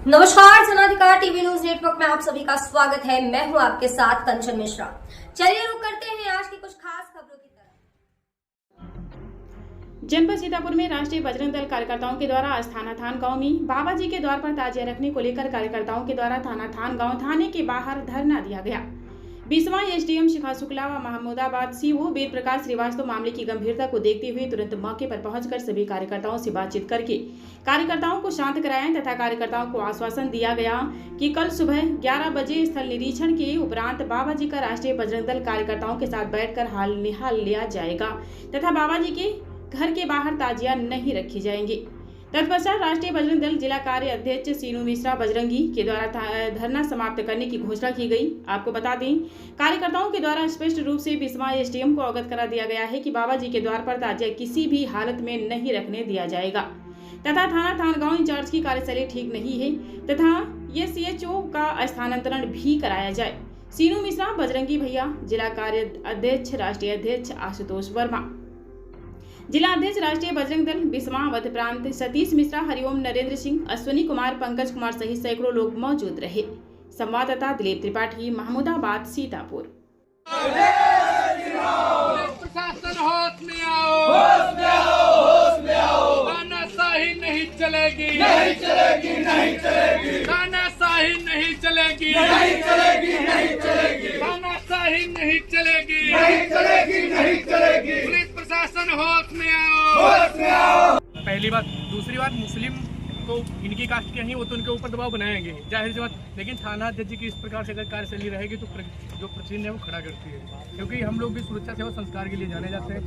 नमस्कार, जनाधिकार TV news network में आप सभी का स्वागत है। मैं हूं आपके साथ कंचन मिश्रा। चलिए रुक करते हैं आज की कुछ खास खबरों की तरफ। जनपद सीतापुर में राष्ट्रीय बजरंग दल कार्यकर्ताओं के द्वारा आज थाना थान गांव में बाबा जी के द्वार पर ताजिया रखने को लेकर कार्यकर्ताओं के द्वारा थाना थान गांव थाने के बाहर धरना दिया गया। 20वां एसडीएम शिखा शुक्ला व महमूदाबाद सीओ वीर प्रकाश श्रीवास्तव मामले की गंभीरता को देखते हुए तुरंत मौके पर पहुंचकर सभी कार्यकर्ताओं से बातचीत करके कार्यकर्ताओं को शांत कराया तथा कार्यकर्ताओं को आश्वासन दिया गया कि कल सुबह 11 बजे स्थल निरीक्षण के उपरांत बाबा जी का राष्ट्रीय बजरंग दल कार्यकर्ताओं के साथ बैठकर हाल निहाल लिया जाएगा तथा बाबा जी के घर के बाहर ताजिया नहीं रखी जाएंगी। तत्पश्चात राष्ट्रीय बजरंग दल जिला कार्य अध्यक्ष सीनू मिश्रा बजरंगी के द्वारा धरना समाप्त करने की घोषणा की गई। आपको बता दें, कार्यकर्ताओं के द्वारा स्पष्ट रूप से 20वां एसडीएम को अवगत करा दिया गया है कि बाबा जी के द्वार पर ताजिया किसी भी हालत में नहीं रखने दिया जाएगा तथा थाना थानगांव इंचार्ज की कार्यशैली ठीक नहीं है तथा ये सीएचओ का स्थानांतरण भी कराया जाए। सीनू मिश्रा बजरंगी भैया, जिला कार्य अध्यक्ष राष्ट्रीय अध्यक्ष आशुतोष वर्मा, जिला अध्यक्ष राष्ट्रीय बजरंग दल 20वां अवध प्रांत सतीश मिश्रा, हरिओम नरेंद्र सिंह, अश्विनी कुमार, पंकज कुमार सहित सैकड़ों लोग मौजूद रहे। संवाददाता दिलीप त्रिपाठी, महमूदाबाद, सीतापुर। प्रशासन होश में आओ, होश में आओ, होश में आओ। तानाशाही नहीं चलेगी, नहीं चलेगी, नहीं चलेगी। तानाशाही नहीं चलेगी, नहीं चलेगी, नहीं चलेगी। तानाशाही नहीं चलेगी, नहीं चलेगी, नहीं चलेगी। पुलिस प्रशासन होश में आओ, होश में आओ। पहली बात, दूसरी बात, मुस्लिम तो इनकी कास्ट के ही वो तो उनके ऊपर दबाव बनाएंगे, जाहिर सी बात। लेकिन थाना अध्यक्ष की इस प्रकार से अगर कार्यशैली रहेगी तो जो प्रश्न है वो खड़ा करती है, क्योंकि हम लोग भी सुरक्षा सेवा संस्कार के लिए जाने जाते हैं।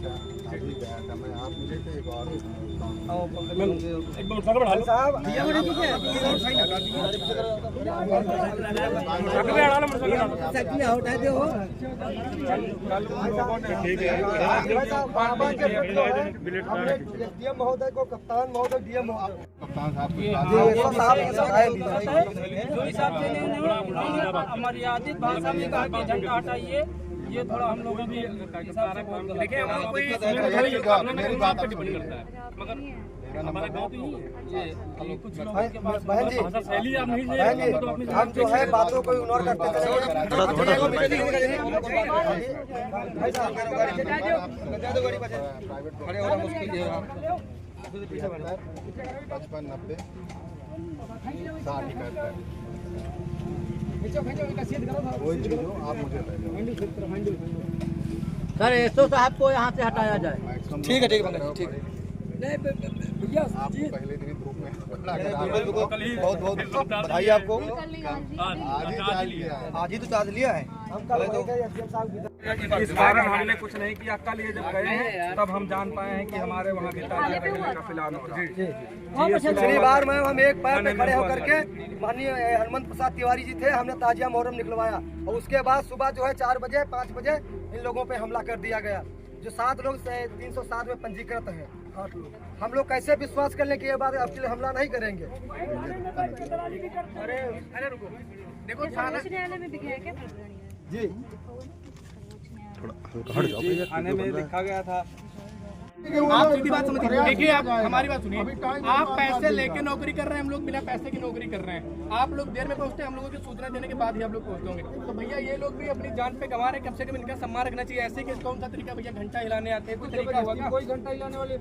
महोदय को कप्तान महोदय डीएम मर्यादित भाषा में कहा कि झंडा हटाइए, ये थोड़ा हम लोग भी देखिए मगर हमारा गाँव तो ये कुछ बहन जी, हम जो है बातों को इग्नोर करते हैं। पचपन 90 60 वही चीज आप मुझे सर एसओ साहब को यहाँ से हटाया जाए। ठीक है, ठीक है, ठीक है। आप पहले दिन ग्रुप में बहुत बहुत बधाई आपको। आज ही तो चार्ज लिया है। इस कारण हमने कुछ नहीं किया। कल ये जब गए हैं तब हम जान पाए हैं कि हमारे वहाँ भी ताजिया रखने का प्लान हो रहा है। पिछली बार में हम एक पैर पे खड़े होकर के माननीय हनुमंत प्रसाद तिवारी जी थे, हमने ताजिया मोहर्रम निकलवाया और उसके बाद सुबह जो है 4 बजे 5 बजे इन लोगों पे हमला कर दिया गया। जो 7 लोग 307 में पंजीकृत हैं, 8 लोग। हम लोग कैसे विश्वास कर लें कि ये बात आपके लिए हमला नहीं करेंगे? अरे रुको, देखो न्यायालय में दिखाया क्या जी, आने में लिखा गया था। आप सीधी बात समझिए। देखिए, आप हमारी बात सुनिए। आप पैसे लेके नौकरी कर रहे हैं, हम लोग बिना पैसे की नौकरी कर रहे हैं। आप लोग देर में पहुंचते हैं, हम लोगों की सूचना देने के बाद ही आप लोग पहुंचते होंगे। तो भैया ये लोग भी अपनी जान पे गंवा रहे हैं, कम से कम इनका सम्मान रखना चाहिए। ऐसे कि कौन सा तरीका भैया, घंटा हिलाने आते हैं, कोई तरीका होगा? कोई घंटा हिलाने वाले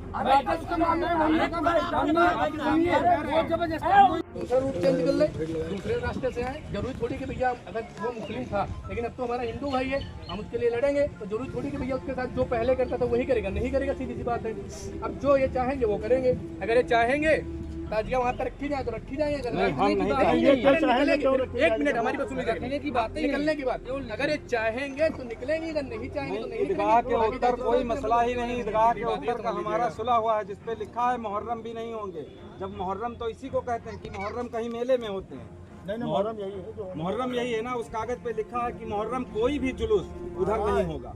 दूसरा रूट चेंज कर ले, दूसरे रास्ते से आए। जरूरी थोड़ी कि भैया अगर वो मुस्लिम था, लेकिन अब तो हमारा हिंदू भाई है, हम उसके लिए लड़ेंगे। तो जरूरी थोड़ी कि भैया उसके साथ जो पहले करता था वही करेगा, नहीं करेगा, सीधी सी बात है। अब जो ये चाहेंगे वो करेंगे। अगर ये चाहेंगे ताजिया वहाँ पर रखी जाए तो रखी जाए। एक मिनट, हमारी बात सुनिए। निकलने की बात, निकलने की बात। अगर ये चाहेंगे तो निकलेंगे, अगर नहीं चाहेंगे तो नहीं। ईदगाह के उत्तर कोई मसला ही नहीं। ईदगाह के उत्तर का हमारा सुलह हुआ है, जिसपे लिखा है मुहर्रम भी नहीं होंगे। जब मुहर्रम तो इसी को कहते हैं कि मुहर्रम कहीं मेले में होते हैं। नहीं, मुहर्रम यही है जो मुहर्रम यही है ना। उस कागज पे लिखा है कि मुहर्रम कोई भी जुलूस उधर नहीं होगा।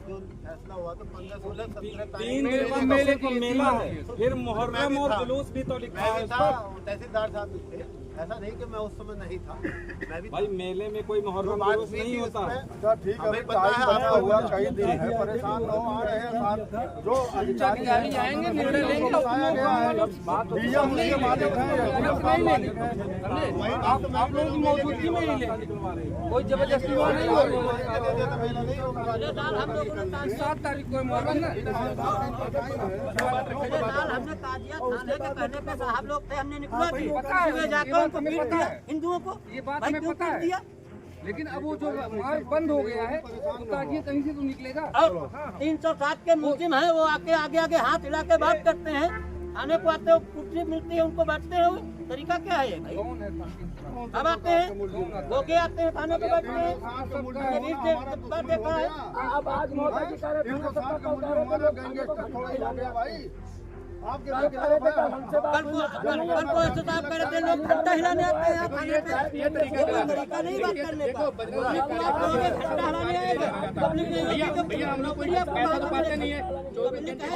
फैसला हुआ तो 15, 16, 17 3 दिन का मेले को मेला है, फिर मुहर्रम और जुलूस भी तो लिखा है। तहसीलदार साहब ऐसा नहीं कि मैं उस समय नहीं था, मैं भी भाई मेले में कोई मुहर्रम जुलूस नहीं होता। ठीक है, हमें पता है आपका हुआ कई दिन है, परेशान लोग आ रहे हैं, जो अधिकारी जाएंगे निर्णय लेंगे, बताया गया है डीएम के मालिक हैं, आप लोगों की मौजूदगी में ही लेंगे, कोई जबरदस्ती वहाँ नहीं होगी। 7 तारीख को मुहर्रम ना, हमने ताजिया थाने के कहने पे साहब लोग थे, हमने निकला सुबह जाकर उनको पीट दिया हिंदुओं को। ये बात भाई हमें क्यों पता पीट है, दिया? लेकिन अब वो जो मार्ग बंद हो गया है तो ताजिया कहीं से तो निकलेगा। और 307 के मुस्लिम हैं, वो आके आगे आगे हाथ हिला के बात करते हैं, थाने को आते हो कुर्सी मिलती है उनको बैठते हैं, तरीका क्या है भाई? अब आते हैं वो के आते हैं थाने पे बैठते हैं, देखा है। अब आज मोदी जी कह रहे थे कल को ऐसे साहब कह रहे थे लोग घंटा हिलाने आते हैं थाने पे, ये तरीका नहीं बात करने का। घंटा हिलाने आएगा पब्लिक नहीं, भैया हम लोग पैसा तो पाते नहीं है। पब्लिक है